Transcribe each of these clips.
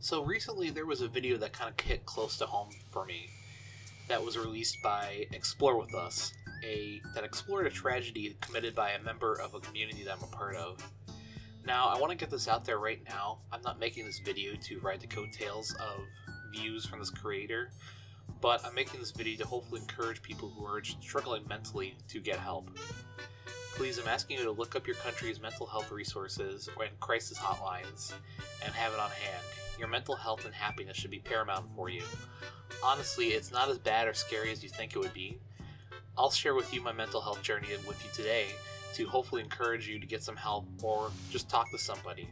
So recently there was a video that kind of hit close to home for me that was released by Explore With Us, that explored a tragedy committed by a member of a community that I'm a part of. Now, I want to get this out there right now. I'm not making this video to ride the coattails of views from this creator, but I'm making this video to hopefully encourage people who are struggling mentally to get help. Please, I'm asking you to look up your country's mental health resources and crisis hotlines and have it on hand. Your mental health and happiness should be paramount for you. Honestly, it's not as bad or scary as you think it would be. I'll share with you my mental health journey with you today to hopefully encourage you to get some help or just talk to somebody.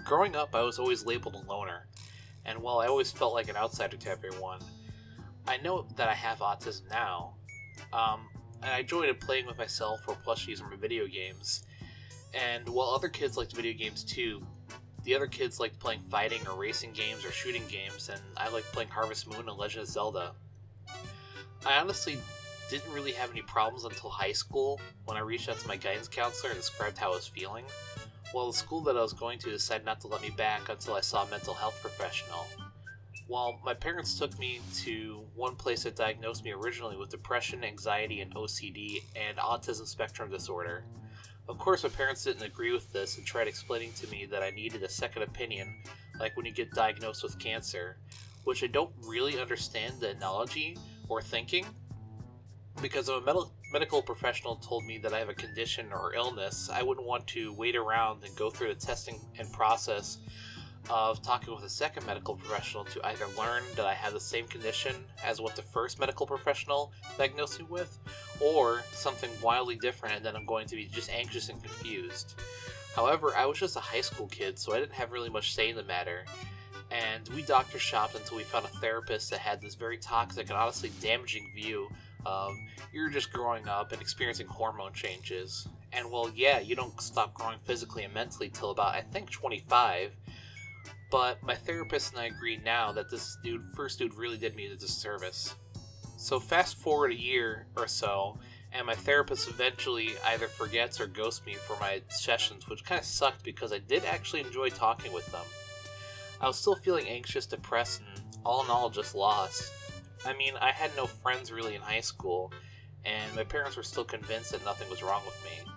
Growing up, I was always labeled a loner, and while I always felt like an outsider to everyone, I know that I have autism now, and I enjoyed playing with myself or plushies from video games. And while other kids liked video games too, the other kids liked playing fighting or racing games or shooting games, and I liked playing Harvest Moon and Legend of Zelda. I honestly didn't really have any problems until high school, when I reached out to my guidance counselor and described how I was feeling. Well, the school that I was going to decided not to let me back until I saw a mental health professional. Well, my parents took me to one place that diagnosed me originally with depression, anxiety, and OCD, and autism spectrum disorder. Of course, my parents didn't agree with this and tried explaining to me that I needed a second opinion, like when you get diagnosed with cancer, which I don't really understand the analogy or thinking, because if a medical professional told me that I have a condition or illness, I wouldn't want to wait around and go through the testing and process of talking with a second medical professional to either learn that I have the same condition as what the first medical professional diagnosed me with, or something wildly different, and then I'm going to be just anxious and confused. However, I was just a high school kid, so I didn't have really much say in the matter, and we doctor shopped until we found a therapist that had this very toxic and honestly damaging view of you're just growing up and experiencing hormone changes. And well, yeah, you don't stop growing physically and mentally till about, I think, 25. But my therapist and I agree now that this first dude really did me a disservice. So fast forward a year or so, and my therapist eventually either forgets or ghosts me for my sessions, which kind of sucked because I did actually enjoy talking with them. I was still feeling anxious, depressed, and all in all just lost. I mean, I had no friends really in high school, and my parents were still convinced that nothing was wrong with me.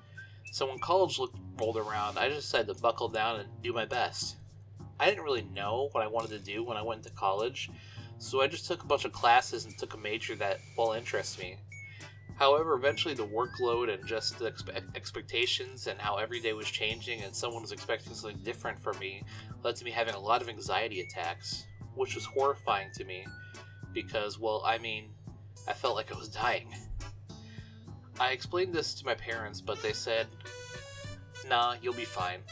So when college rolled around, I just decided to buckle down and do my best. I didn't really know what I wanted to do when I went into college, so I just took a bunch of classes and took a major that interests me. However, eventually the workload and just the expectations and how every day was changing and someone was expecting something different from me led to me having a lot of anxiety attacks, which was horrifying to me because, I felt like I was dying. I explained this to my parents, but they said, "Nah, you'll be fine."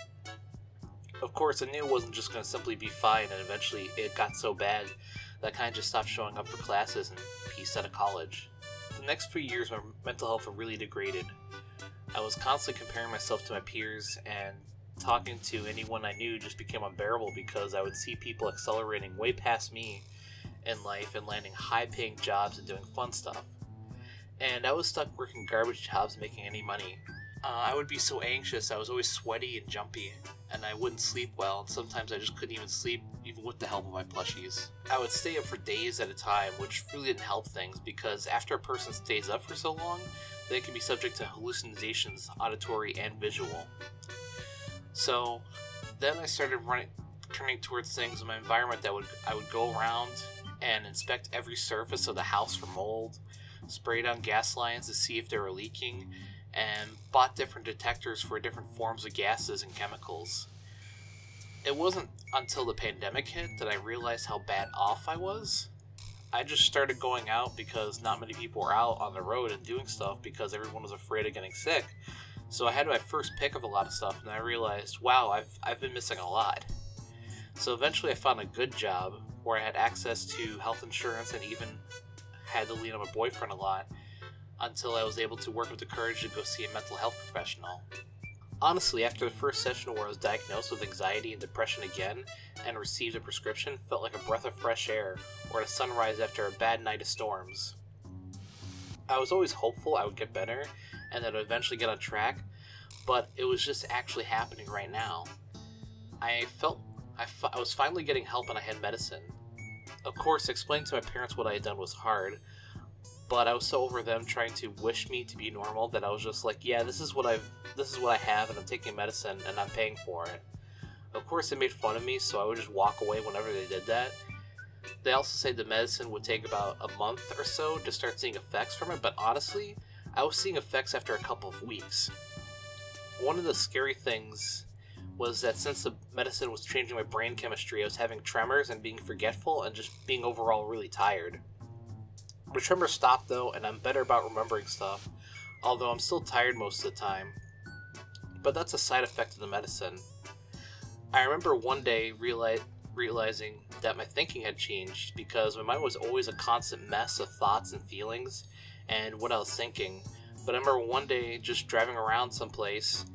Of course, I knew it wasn't just going to simply be fine, and eventually it got so bad that I kind of just stopped showing up for classes and pieced out of college. The next few years, my mental health really degraded. I was constantly comparing myself to my peers, and talking to anyone I knew just became unbearable because I would see people accelerating way past me in life and landing high-paying jobs and doing fun stuff. And I was stuck working garbage jobs making any money. I would be so anxious, I was always sweaty and jumpy, and I wouldn't sleep well, and sometimes I just couldn't even sleep, even with the help of my plushies. I would stay up for days at a time, which really didn't help things, because after a person stays up for so long, they can be subject to hallucinations, auditory and visual. So, then I started turning towards things in my environment that I would go around and inspect every surface of the house for mold, spray down gas lines to see if they were leaking, and bought different detectors for different forms of gases and chemicals. It wasn't until the pandemic hit that I realized how bad off I was. I just started going out because not many people were out on the road and doing stuff because everyone was afraid of getting sick. So I had my first pick of a lot of stuff, and I realized, wow, I've been missing a lot. So eventually I found a good job where I had access to health insurance and even had to lean on my boyfriend a lot, until I was able to work with the courage to go see a mental health professional. Honestly, after the first session where I was diagnosed with anxiety and depression again and received a prescription, felt like a breath of fresh air or a sunrise after a bad night of storms. I was always hopeful I would get better and that I would eventually get on track, but it was just actually happening right now. I felt I was finally getting help and I had medicine. Of course, explaining to my parents what I had done was hard, but I was so over them trying to wish me to be normal that I was just like, yeah, this is what I have, and I'm taking medicine and I'm paying for it. Of course, they made fun of me, so I would just walk away whenever they did that. They also said the medicine would take about a month or so to start seeing effects from it, but honestly, I was seeing effects after a couple of weeks. One of the scary things was that since the medicine was changing my brain chemistry, I was having tremors and being forgetful and just being overall really tired. The tremors stopped though, and I'm better about remembering stuff, although I'm still tired most of the time. But that's a side effect of the medicine. I remember one day realizing that my thinking had changed because my mind was always a constant mess of thoughts and feelings and what I was thinking. But I remember one day just driving around someplace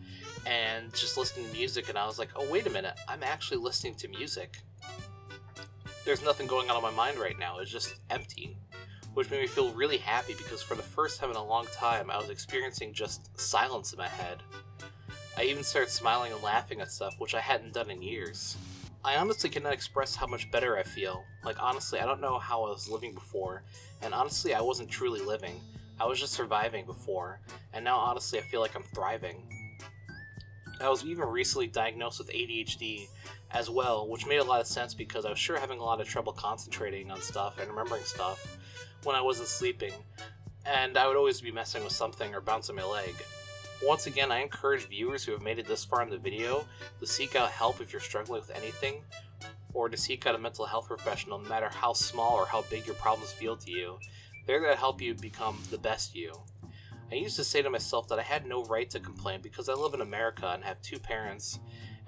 and just listening to music, and I was like, oh wait a minute, I'm actually listening to music. There's nothing going on in my mind right now, it's just empty. Which made me feel really happy because for the first time in a long time, I was experiencing just silence in my head. I even started smiling and laughing at stuff, which I hadn't done in years. I honestly cannot express how much better I feel. Like, honestly, I don't know how I was living before, and honestly, I wasn't truly living. I was just surviving before, and now honestly, I feel like I'm thriving. I was even recently diagnosed with ADHD as well, which made a lot of sense because I was sure having a lot of trouble concentrating on stuff and remembering stuff when I wasn't sleeping, and I would always be messing with something or bouncing my leg. Once again, I encourage viewers who have made it this far in the video to seek out help if you're struggling with anything, or to seek out a mental health professional no matter how small or how big your problems feel to you. They're there to help you become the best you. I used to say to myself that I had no right to complain because I live in America and have 2 parents,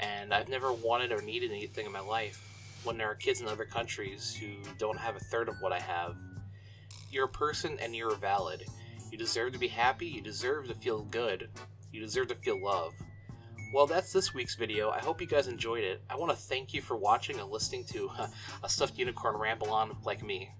and I've never wanted or needed anything in my life, when there are kids in other countries who don't have a third of what I have. You're a person and you're valid. You deserve to be happy, you deserve to feel good, you deserve to feel love. Well, that's this week's video. I hope you guys enjoyed it. I want to thank you for watching and listening to a stuffed unicorn ramble on like me.